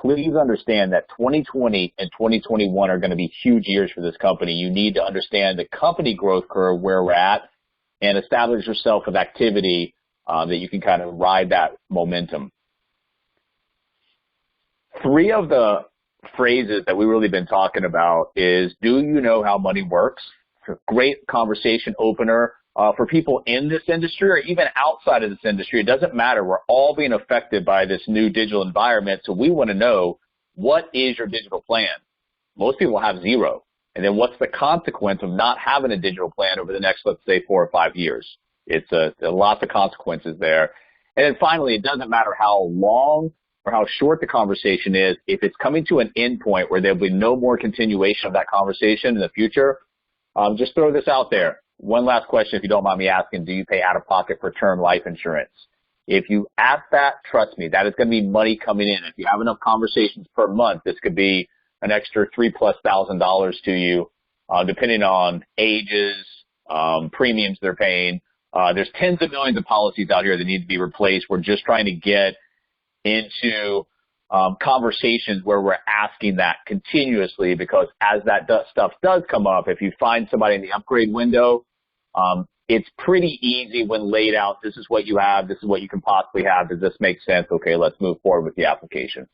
please understand that 2020 and 2021 are going to be huge years for this company. You need to understand the company growth curve, where we're at, and establish yourself with activity that you can kind of ride that momentum. 3 of the phrases that we've really been talking about is, do you know how money works? Great conversation opener for people in this industry or even outside of this industry. It doesn't matter. We're all being affected by this new digital environment. So we want to know, what is your digital plan? Most people have 0. And then what's the consequence of not having a digital plan over the next, let's say, 4 or 5 years? It's lots of consequences there. And then finally, it doesn't matter how long or how short the conversation is. If it's coming to an end point where there'll be no more continuation of that conversation in the future, just throw this out there. One last question, if you don't mind me asking, do you pay out of pocket for term life insurance? If you ask that, trust me, that is going to be money coming in. If you have enough conversations per month, this could be an extra $3,000+ to you, depending on ages, premiums they're paying. There's tens of millions of policies out here that need to be replaced. We're just trying to get into conversations where we're asking that continuously, because as that stuff does come up, if you find somebody in the upgrade window, it's pretty easy when laid out, this is what you have, this is what you can possibly have, does this make sense? Okay, let's move forward with the application.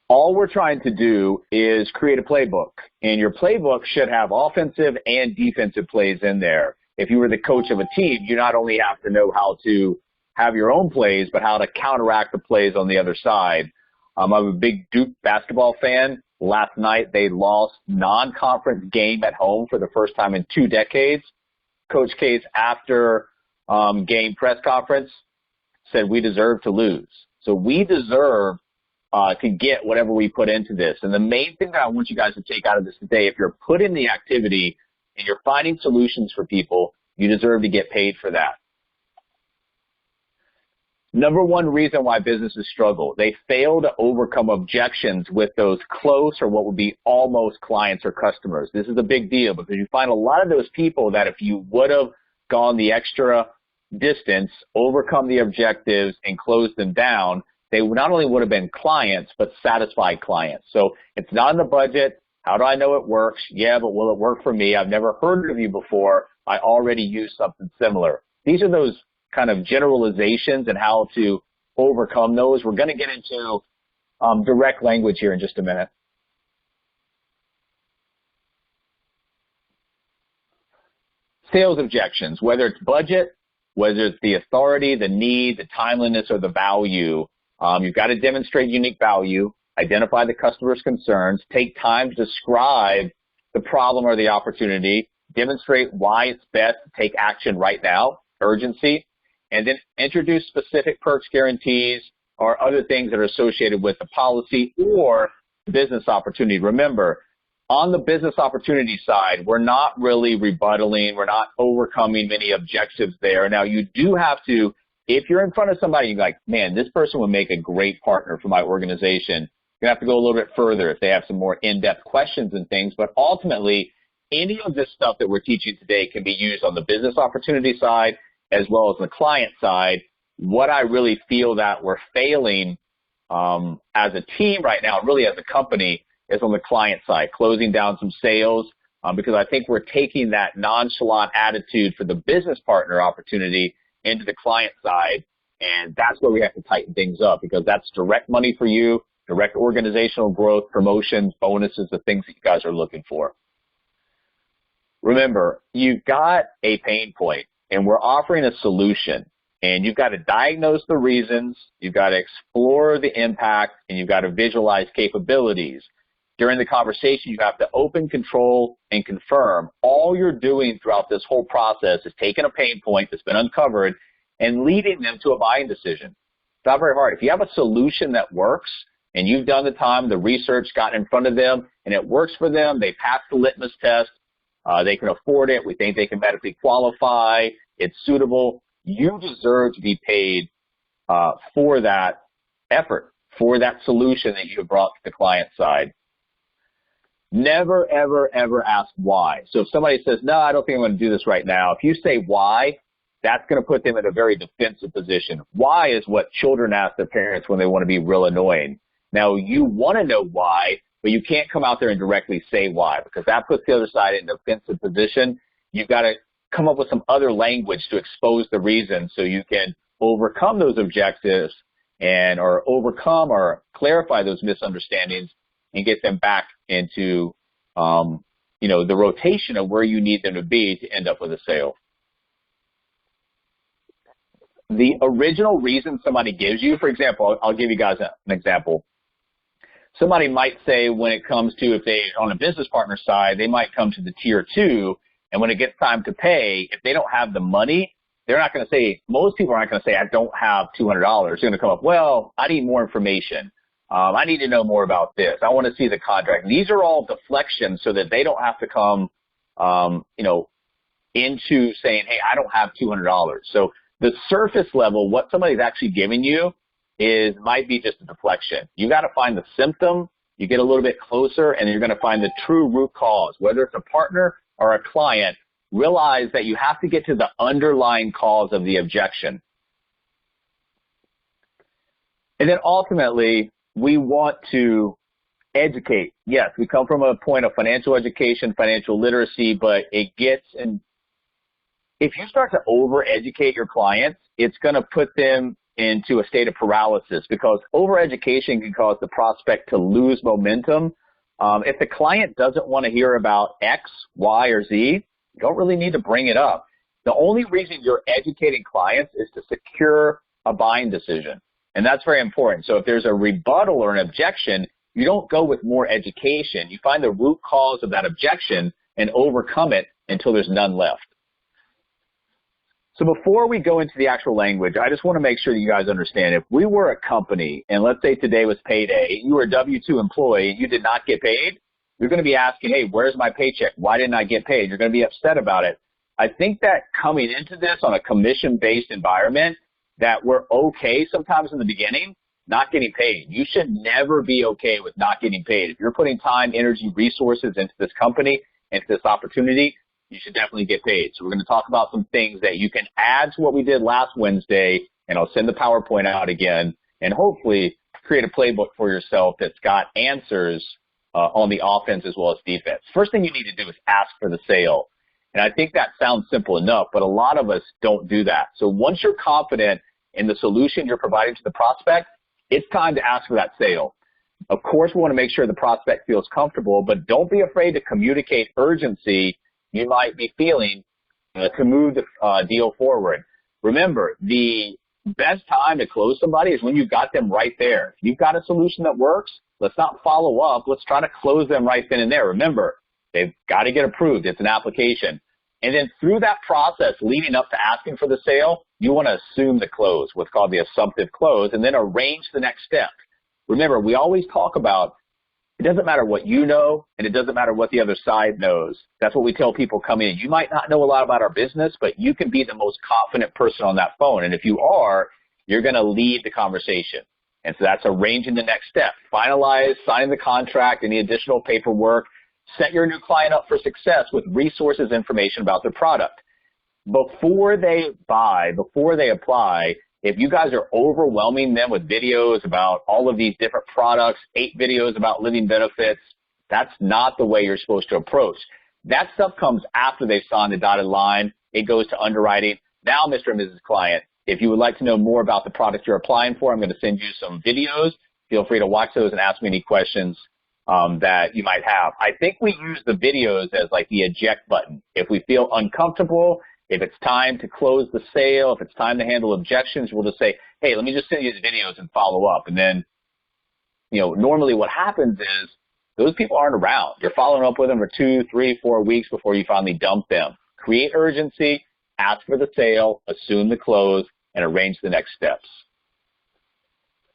All we're trying to do is create a playbook, and your playbook should have offensive and defensive plays in there. If you were the coach of a team, you not only have to know how to have your own plays, but how to counteract the plays on the other side. I'm a big Duke basketball fan. Last night, they lost non-conference game at home for the first time in 2 decades. Coach K's after game press conference said, we deserve to lose. So we deserve to get whatever we put into this. And the main thing that I want you guys to take out of this today, if you're putting the activity and you're finding solutions for people, you deserve to get paid for that. Number 1 reason why businesses struggle, they fail to overcome objections with those close or what would be almost clients or customers. This is a big deal because you find a lot of those people that if you would have gone the extra distance, overcome the objectives, and closed them down, they not only would have been clients, but satisfied clients. So it's not in the budget. How do I know it works? Yeah, but will it work for me? I've never heard of you before. I already use something similar. These are those kind of generalizations and how to overcome those. We're going to get into direct language here in just a minute. Sales objections, whether it's budget, whether it's the authority, the need, the timeliness, or the value, you've got to demonstrate unique value, identify the customer's concerns, take time to describe the problem or the opportunity, demonstrate why it's best to take action right now, urgency, and then introduce specific perks, guarantees, or other things that are associated with the policy or business opportunity. Remember, on the business opportunity side, we're not really rebuttaling. We're not overcoming many objectives there. Now, you do have to, if you're in front of somebody, you're like, man, this person would make a great partner for my organization, you have to go a little bit further if they have some more in-depth questions and things. But ultimately, any of this stuff that we're teaching today can be used on the business opportunity side as well as the client side. What I really feel that we're failing as a team right now, really as a company, is on the client side, closing down some sales, because I think we're taking that nonchalant attitude for the business partner opportunity into the client side, and that's where we have to tighten things up, because that's direct money for you, direct organizational growth, promotions, bonuses, the things that you guys are looking for. Remember, you've got a pain point, and we're offering a solution, and you've got to diagnose the reasons, you've got to explore the impact, and you've got to visualize capabilities. During the conversation, you have to open, control, and confirm. All you're doing throughout this whole process is taking a pain point that's been uncovered and leading them to a buying decision. It's not very hard. If you have a solution that works and you've done the time, the research, gotten in front of them, and it works for them, they pass the litmus test, they can afford it, we think they can medically qualify, it's suitable, you deserve to be paid for that effort, for that solution that you have brought to the client side. Never, ever, ever ask why. So if somebody says, no, I don't think I'm going to do this right now, if you say why, that's going to put them in a very defensive position. Why is what children ask their parents when they want to be real annoying. Now, you want to know why, but you can't come out there and directly say why, because that puts the other side in a defensive position. You've got to come up with some other language to expose the reason so you can overcome those objectives or overcome or clarify those misunderstandings and get them back into, the rotation of where you need them to be to end up with a sale. The original reason somebody gives you, for example, I'll give you guys an example. Somebody might say when it comes to, if they on a business partner side, they might come to the tier 2, and when it gets time to pay, if they don't have the money, they're not going to say, most people aren't going to say, I don't have $200. They're going to come up, well, I need more information. I need to know more about this. I want to see the contract. And these are all deflections so that they don't have to come, into saying, hey, I don't have $200. So the surface level, what somebody's actually giving you might be just a deflection. You got to find the symptom. You get a little bit closer, and you're going to find the true root cause. Whether it's a partner or a client, realize that you have to get to the underlying cause of the objection. And then ultimately, we want to educate. Yes, we come from a point of financial education, financial literacy, but if you start to over-educate your clients, it's going to put them into a state of paralysis, because over-education can cause the prospect to lose momentum. If the client doesn't want to hear about X, Y, or Z, you don't really need to bring it up. The only reason you're educating clients is to secure a buying decision, and that's very important. So if there's a rebuttal or an objection, you don't go with more education. You find the root cause of that objection and overcome it until there's none left. So before we go into the actual language, I just want to make sure that you guys understand, if we were a company and let's say today was payday, you were a W-2 employee and you did not get paid, you're going to be asking, hey, where's my paycheck? Why didn't I get paid? You're going to be upset about it. I think that coming into this on a commission-based environment, that we're okay sometimes in the beginning not getting paid. You should never be okay with not getting paid. If you're putting time, energy, resources into this company, into this opportunity, you should definitely get paid. So we're going to talk about some things that you can add to what we did last Wednesday, and I'll send the PowerPoint out again, and hopefully create a playbook for yourself that's got answers on the offense as well as defense. First thing you need to do is ask for the sale. And I think that sounds simple enough, but a lot of us don't do that. So once you're confident in the solution you're providing to the prospect, it's time to ask for that sale. Of course, we want to make sure the prospect feels comfortable, but don't be afraid to communicate urgency you might be feeling to move the deal forward. Remember, the best time to close somebody is when you've got them right there. If you've got a solution that works, let's not follow up. Let's try to close them right then and there. Remember, they've got to get approved. It's an application. And then through that process leading up to asking for the sale, you want to assume the close, what's called the assumptive close, and then arrange the next step. Remember, we always talk about it doesn't matter what you know, and it doesn't matter what the other side knows. That's what we tell people coming in. You might not know a lot about our business, but you can be the most confident person on that phone. And if you are, you're going to lead the conversation. And so that's arranging the next step. Finalize, sign the contract, any additional paperwork. Set your new client up for success with resources, information about their product. Before they buy, before they apply, if you guys are overwhelming them with videos about all of these different products, 8 videos about living benefits, that's not the way you're supposed to approach. That stuff comes after they've signed the dotted line. It goes to underwriting. Now, Mr. and Mrs. Client, if you would like to know more about the product you're applying for, I'm going to send you some videos. Feel free to watch those and ask me any questions that you might have. I think we use the videos as like the eject button. If we feel uncomfortable, if it's time to close the sale, if it's time to handle objections, we'll just say, hey, let me just send you the videos and follow up. And then, normally what happens is those people aren't around. You're following up with them for 2, 3, 4 weeks before you finally dump them. Create urgency, ask for the sale, assume the close, and arrange the next steps.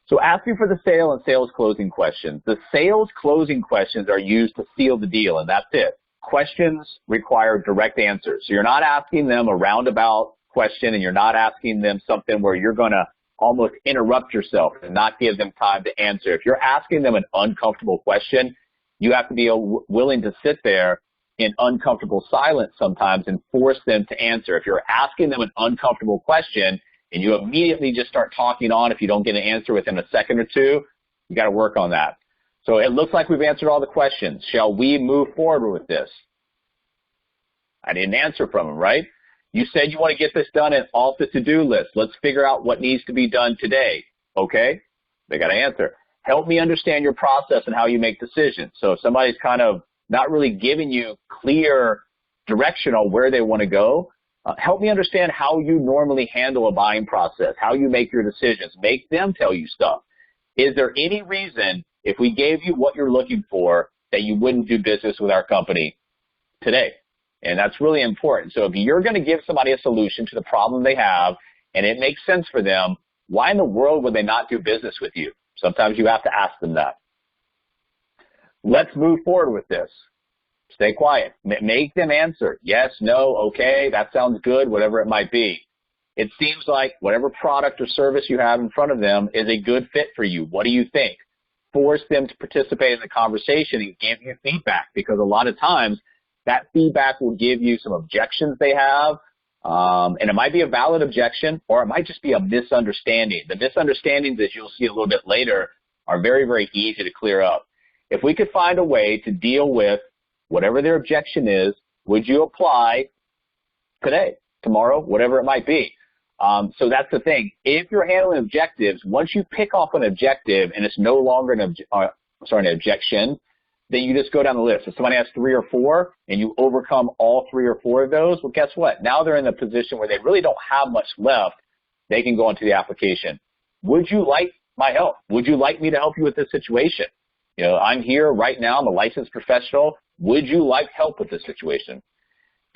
So asking for the sale and sales closing questions. The sales closing questions are used to seal the deal, and that's it. Questions require direct answers. So you're not asking them a roundabout question, and you're not asking them something where you're going to almost interrupt yourself and not give them time to answer. If you're asking them an uncomfortable question, you have to be willing to sit there in uncomfortable silence sometimes and force them to answer. If you're asking them an uncomfortable question and you immediately just start talking on if you don't get an answer within a second or two, you got to work on that. So it looks like we've answered all the questions. Shall we move forward with this? I didn't answer from them, right? You said you want to get this done and off the to-do list. Let's figure out what needs to be done today. Okay? They got to answer. Help me understand your process and how you make decisions. So if somebody's kind of not really giving you clear direction on where they want to go, help me understand how you normally handle a buying process, how you make your decisions. Make them tell you stuff. Is there any reason, if we gave you what you're looking for, that you wouldn't do business with our company today? And that's really important. So if you're going to give somebody a solution to the problem they have and it makes sense for them, why in the world would they not do business with you? Sometimes you have to ask them that. Let's move forward with this. Stay quiet. Make them answer. Yes, no, okay, that sounds good, whatever it might be. It seems like whatever product or service you have in front of them is a good fit for you. What do you think? Force them to participate in the conversation and give you feedback, because a lot of times that feedback will give you some objections they have, and it might be a valid objection or it might just be a misunderstanding. The misunderstandings, as you'll see a little bit later, are very, very easy to clear up. If we could find a way to deal with whatever their objection is, would you apply today, tomorrow, whatever it might be? So that's the thing. If you're handling objectives, once you pick off an objective and it's no longer an objection, then you just go down the list. If somebody has 3 or 4 and you overcome all 3 or 4 of those, well, guess what? Now they're in a position where they really don't have much left. They can go into the application. Would you like my help? Would you like me to help you with this situation? You know, I'm here right now. I'm a licensed professional. Would you like help with this situation?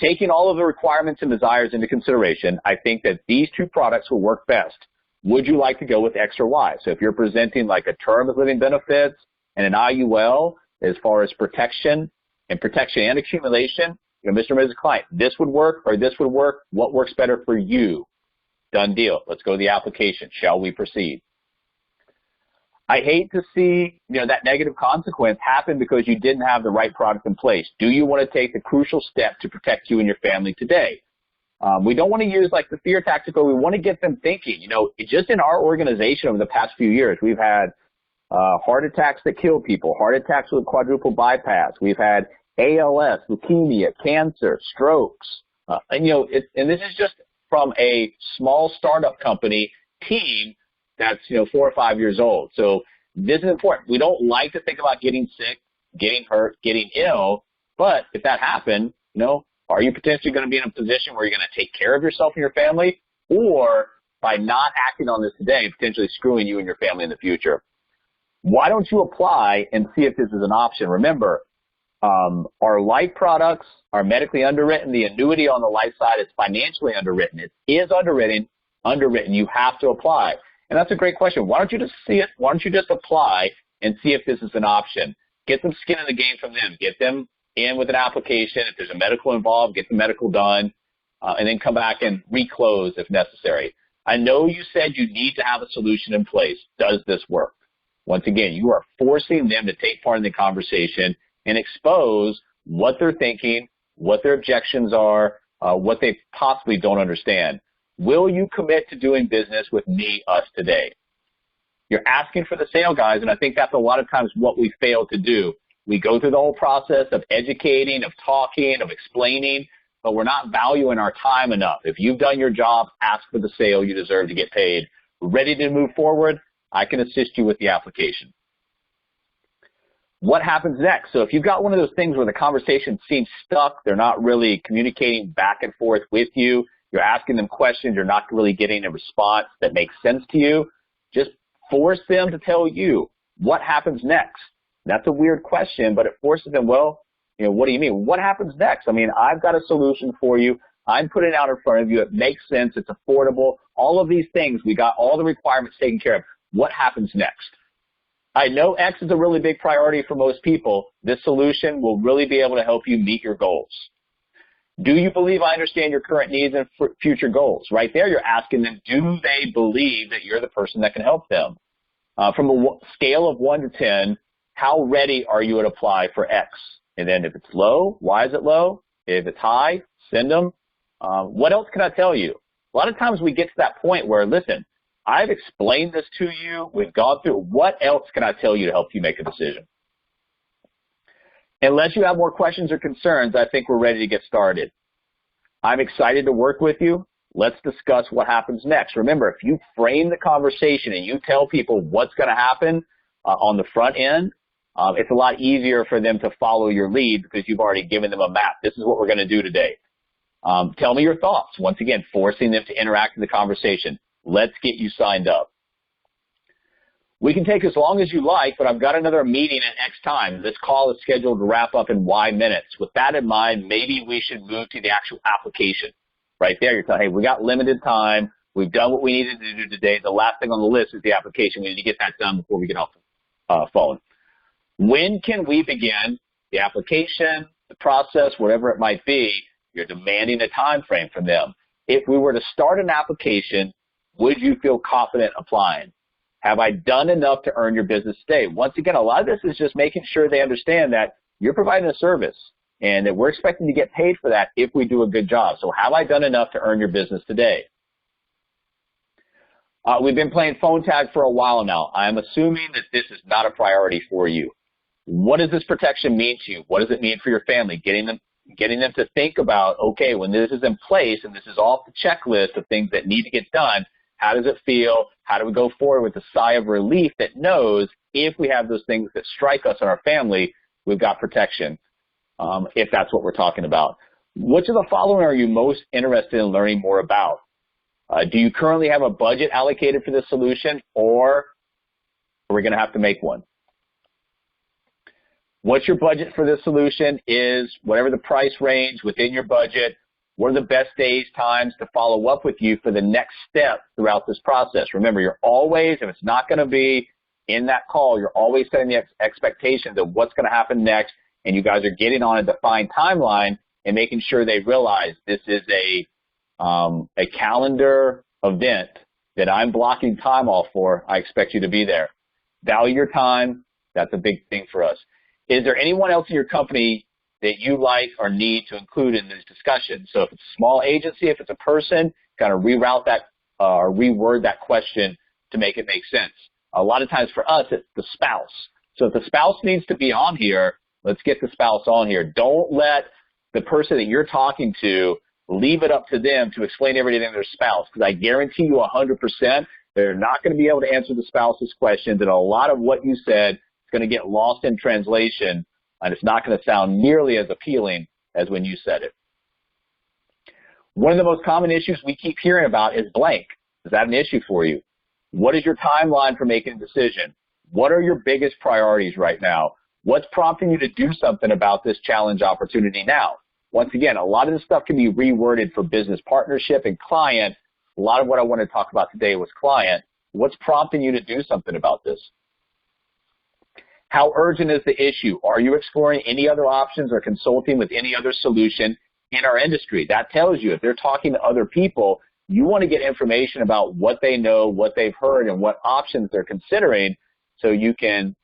Taking all of the requirements and desires into consideration, I think that these 2 products will work best. Would you like to go with X or Y? So if you're presenting like a term of living benefits and an IUL, as far as protection and accumulation, you know, Mr. and Mrs. Client, this would work or this would work. What works better for you? Done deal. Let's go to the application. Shall we proceed? I hate to see, you know, that negative consequence happen because you didn't have the right product in place. Do you want to take the crucial step to protect you and your family today? We don't want to use like the fear tactic, but we want to get them thinking. You know, just in our organization over the past few years, we've had heart attacks that kill people, heart attacks with quadruple bypass. We've had ALS, leukemia, cancer, strokes. And, you know, and this is just from a small startup company team that's, you know, 4 or 5 years old. So this is important. We don't like to think about getting sick, getting hurt, getting ill. But if that happened, you know, are you potentially going to be in a position where you're going to take care of yourself and your family? Or by not acting on this today, potentially screwing you and your family in the future? Why don't you apply and see if this is an option? Remember, our life products are medically underwritten. The annuity on the life side is financially underwritten. It is underwritten. You have to apply. And that's a great question. Why don't you just see it? Why don't you just apply and see if this is an option? Get some skin in the game from them. Get them in with an application. If there's a medical involved, get the medical done, and then come back and reclose if necessary. I know you said you need to have a solution in place. Does this work? Once again, you are forcing them to take part in the conversation and expose what they're thinking, what their objections are, what they possibly don't understand. Will you commit to doing business with me, us today? You're asking for the sale, guys, and I think that's a lot of times what we fail to do. We go through the whole process of educating, of talking, of explaining, but we're not valuing our time enough. If you've done your job, ask for the sale. You deserve to get paid. Ready to move forward? I can assist you with the application. What happens next? So if you've got one of those things where the conversation seems stuck, they're not really communicating back and forth with you, you're asking them questions, you're not really getting a response that makes sense to you, just force them to tell you what happens next. That's a weird question, but it forces them, well, you know, what do you mean? What happens next? I mean, I've got a solution for you. I'm putting it out in front of you. It makes sense. It's affordable. All of these things, we got all the requirements taken care of. What happens next? I know X is a really big priority for most people. This solution will really be able to help you meet your goals. Do you believe I understand your current needs and future goals? Right there, you're asking them, do they believe that you're the person that can help them? From a scale of 1 to 10, how ready are you to apply for X? And then if it's low, why is it low? If it's high, send them. What else can I tell you? A lot of times we get to that point where, listen, I've explained this to you. We've gone through. What else can I tell you to help you make a decision? Unless you have more questions or concerns, I think we're ready to get started. I'm excited to work with you. Let's discuss what happens next. Remember, if you frame the conversation and you tell people what's going to happen on the front end, it's a lot easier for them to follow your lead because you've already given them a map. This is what we're going to do today. Tell me your thoughts. Once again, forcing them to interact in the conversation. Let's get you signed up. We can take as long as you like, but I've got another meeting at X time. This call is scheduled to wrap up in Y minutes. With that in mind, maybe we should move to the actual application. Right there, you're telling, hey, we got limited time. We've done what we needed to do today. The last thing on the list is the application. We need to get that done before we get off the phone. When can we begin the application, the process, whatever it might be? You're demanding a time frame from them. If we were to start an application, would you feel confident applying? Have I done enough to earn your business today? Once again, a lot of this is just making sure they understand that you're providing a service and that we're expecting to get paid for that if we do a good job. So have I done enough to earn your business today? We've been playing phone tag for a while now. I'm assuming that this is not a priority for you. What does this protection mean to you? What does it mean for your family? Getting them to think about, okay, when this is in place and this is off the checklist of things that need to get done, how does it feel? How do we go forward with a sigh of relief that knows if we have those things that strike us in our family, we've got protection, if that's what we're talking about. Which of the following are you most interested in learning more about? Do you currently have a budget allocated for this solution, or are we going to have to make one? What's your budget for this solution? Is whatever the price range within your budget. What are the best days, times to follow up with you for the next step throughout this process? Remember, you're always, if it's not going to be in that call, you're always setting the expectations of what's going to happen next, and you guys are getting on a defined timeline and making sure they realize this is a calendar event that I'm blocking time off for. I expect you to be there. Value your time. That's a big thing for us. Is there anyone else in your company that you like or need to include in this discussion? So if it's a small agency, if it's a person, kind of reroute that or reword that question to make it make sense. A lot of times for us, it's the spouse. So if the spouse needs to be on here, let's get the spouse on here. Don't let the person that you're talking to leave it up to them to explain everything to their spouse, because I guarantee you 100% they're not going to be able to answer the spouse's questions, and a lot of what you said is going to get lost in translation, and it's not going to sound nearly as appealing as when you said it. One of the most common issues we keep hearing about is blank. Is that an issue for you? What is your timeline for making a decision? What are your biggest priorities right now? What's prompting you to do something about this challenge opportunity now? Once again, a lot of this stuff can be reworded for business partnership and client. A lot of what I want to talk about today was client. What's prompting you to do something about this? How urgent is the issue? Are you exploring any other options or consulting with any other solution in our industry? That tells you if they're talking to other people, you want to get information about what they know, what they've heard, and what options they're considering, so you can,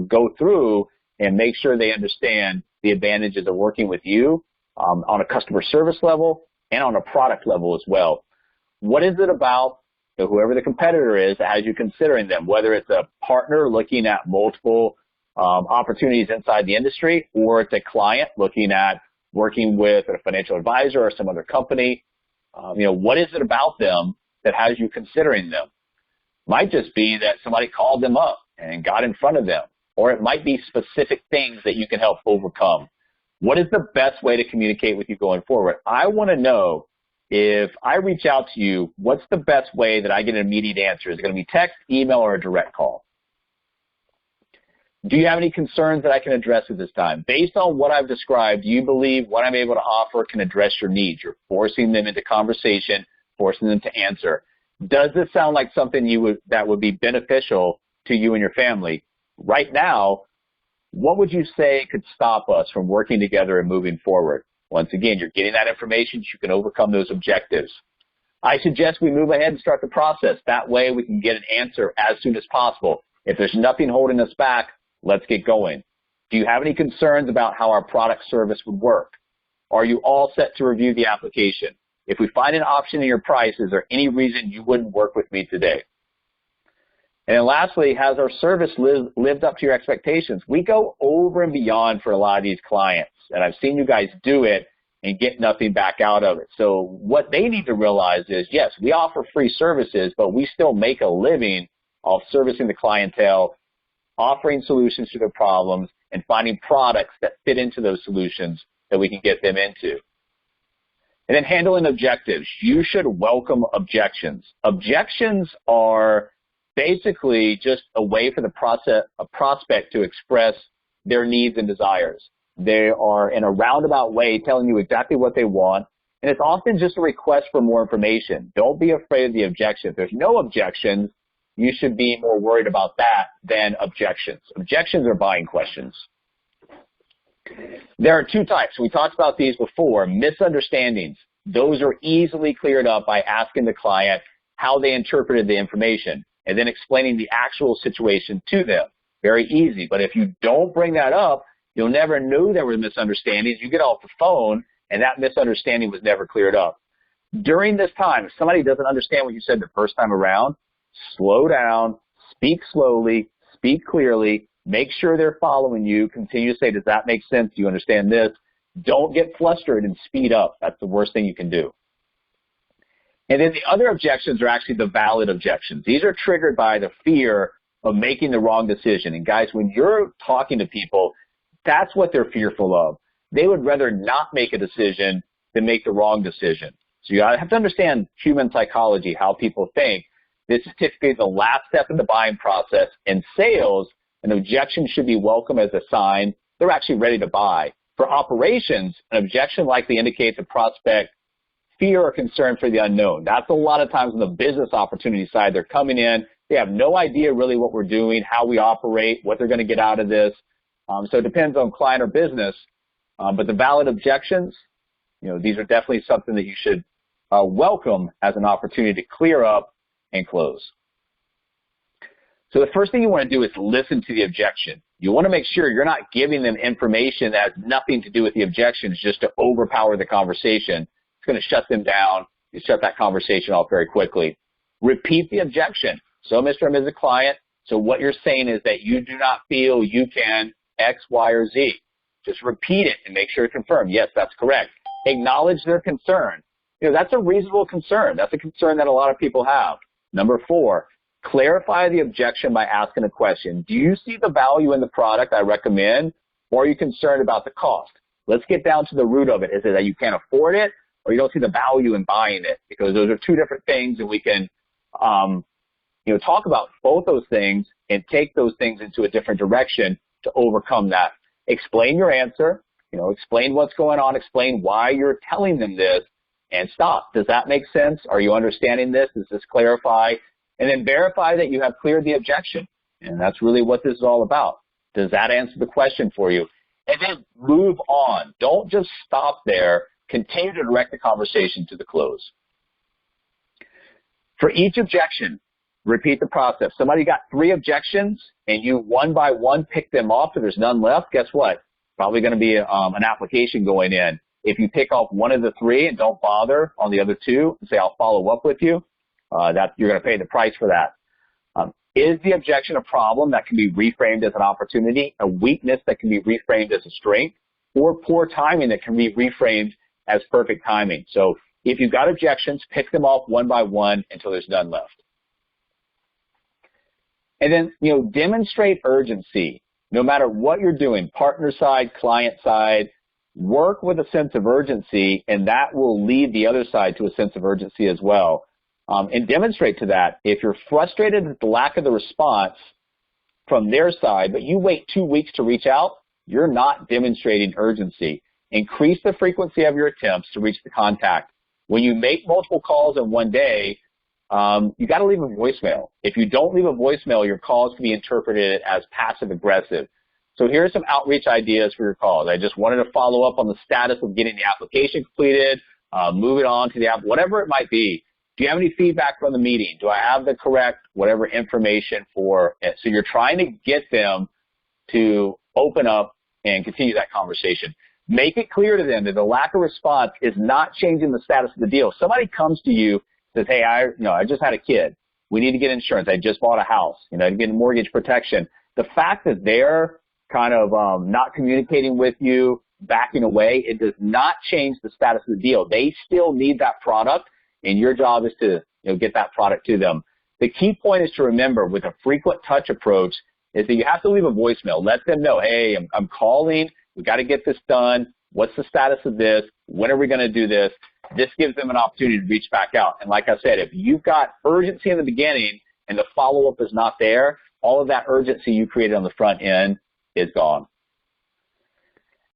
go through and make sure they understand the advantages of working with you on a customer service level and on a product level as well. What is it about whoever the competitor is that has you considering them, whether it's a partner looking at multiple opportunities inside the industry, or it's a client looking at working with a financial advisor or some other company? What is it about them that has you considering them? Might just be that somebody called them up and got in front of them, or it might be specific things that you can help overcome. What is the best way to communicate with you going forward? I want to know, if I reach out to you, what's the best way that I get an immediate answer? Is it going to be text, email, or a direct call? Do you have any concerns that I can address at this time? Based on what I've described, do you believe what I'm able to offer can address your needs? You're forcing them into conversation, forcing them to answer. Does this sound like something that would be beneficial to you and your family? Right now, what would you say could stop us from working together and moving forward? Once again, you're getting that information so you can overcome those objectives. I suggest we move ahead and start the process. That way we can get an answer as soon as possible. If there's nothing holding us back, let's get going. Do you have any concerns about how our product service would work? Are you all set to review the application? If we find an option in your price, is there any reason you wouldn't work with me today? And then lastly, has our service lived up to your expectations? We go over and beyond for a lot of these clients, and I've seen you guys do it and get nothing back out of it. So what they need to realize is, yes, we offer free services, but we still make a living off servicing the clientele, offering solutions to their problems, and finding products that fit into those solutions that we can get them into. And then handling objectives. You should welcome objections. Objections are basically just a way for a prospect to express their needs and desires. They are in a roundabout way telling you exactly what they want, and it's often just a request for more information. Don't be afraid of the objection. If there's no objections, you should be more worried about that than objections. Objections are buying questions. There are two types. We talked about these before. Misunderstandings. Those are easily cleared up by asking the client how they interpreted the information and then explaining the actual situation to them. Very easy. But if you don't bring that up, you'll never know there were misunderstandings. You get off the phone, and that misunderstanding was never cleared up. During this time, if somebody doesn't understand what you said the first time around, slow down, speak slowly, speak clearly, make sure they're following you, continue to say, does that make sense? Do you understand this? Don't get flustered and speed up. That's the worst thing you can do. And then the other objections are actually the valid objections. These are triggered by the fear of making the wrong decision. And guys, when you're talking to people, that's what they're fearful of. They would rather not make a decision than make the wrong decision. So you have to understand human psychology, how people think. This is typically the last step in the buying process. In sales, an objection should be welcome as a sign they're actually ready to buy. For operations, an objection likely indicates a prospect fear or concern for the unknown. That's a lot of times on the business opportunity side. They're coming in. They have no idea really what we're doing, how we operate, what they're going to get out of this. So it depends on client or business. But the valid objections, these are definitely something that you should welcome as an opportunity to clear up and close. So the first thing you want to do is listen to the objection. You want to make sure you're not giving them information that has nothing to do with the objections just to overpower the conversation. It's going to shut them down. You shut that conversation off very quickly. Repeat the objection. So, Mr. and Mrs. Client, so what you're saying is that you do not feel you can X, Y, or Z. Just repeat it and make sure to confirm. Yes, that's correct. Acknowledge their concern. That's a reasonable concern. That's a concern that a lot of people have. Number 4, clarify the objection by asking a question. Do you see the value in the product I recommend, or are you concerned about the cost? Let's get down to the root of it. Is it that you can't afford it, or you don't see the value in buying it? Because those are two different things, and we can talk about both those things and take those things into a different direction to overcome that. Explain your answer, explain what's going on, explain why you're telling them this, and stop. Does that make sense? Are you understanding this? Does this clarify? And then verify that you have cleared the objection. And that's really what this is all about. Does that answer the question for you? And then move on. Don't just stop there. Continue to direct the conversation to the close. For each objection, repeat the process. Somebody got 3 objections, and you one by one pick them off, and there's none left. Guess what? Probably going to be an application going in. If you pick off one of the 3 and don't bother on the other 2 and say, I'll follow up with you, that you're going to pay the price for that. Is the objection a problem that can be reframed as an opportunity, a weakness that can be reframed as a strength, or poor timing that can be reframed as perfect timing? So if you've got objections, pick them off one by one until there's none left. And then, demonstrate urgency. No matter what you're doing, partner side, client side, work with a sense of urgency, and that will lead the other side to a sense of urgency as well. And demonstrate to that. If you're frustrated at the lack of the response from their side, but you wait 2 weeks to reach out, you're not demonstrating urgency. Increase the frequency of your attempts to reach the contact. When you make multiple calls in one day, you got to leave a voicemail. If you don't leave a voicemail, your calls can be interpreted as passive aggressive. So here are some outreach ideas for your calls. I just wanted to follow up on the status of getting the application completed, moving on to the app, whatever it might be. Do you have any feedback from the meeting? Do I have the correct whatever information for it? So you're trying to get them to open up and continue that conversation. Make it clear to them that the lack of response is not changing the status of the deal. Somebody comes to you, says, hey, I just had a kid. We need to get insurance. I just bought a house, to get mortgage protection. The fact that they're kind of not communicating with you, backing away, it does not change the status of the deal. They still need that product, and your job is to get that product to them. The key point is to remember with a frequent touch approach is that you have to leave a voicemail. Let them know, hey, I'm calling. We got to get this done. What's the status of this? When are we going to do this? This gives them an opportunity to reach back out. And like I said, if you've got urgency in the beginning and the follow-up is not there, all of that urgency you created on the front end is gone.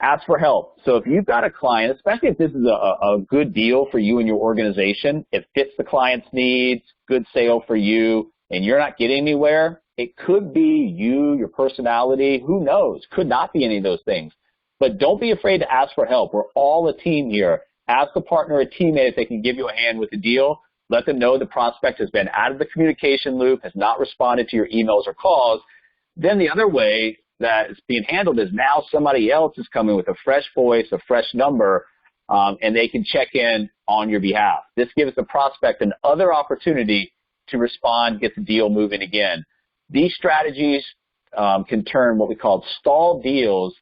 Ask for help. So if you've got a client, especially if this is a good deal for you and your organization, it fits the client's needs, good sale for you, and you're not getting anywhere, it could be you, your personality, who knows? Could not be any of those things. But don't be afraid to ask for help. We're all a team here. Ask a partner, a teammate if they can give you a hand with the deal. Let them know the prospect has been out of the communication loop, has not responded to your emails or calls. Then the other way that it's being handled is now somebody else is coming with a fresh voice, a fresh number, and they can check in on your behalf. This gives the prospect another opportunity to respond, get the deal moving again. These strategies can turn what we call stalled deals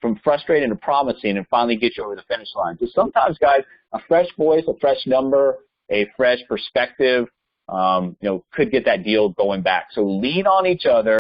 from frustrating to promising and finally get you over the finish line. So sometimes, guys, a fresh voice, a fresh number, a fresh perspective, could get that deal going back. So lean on each other.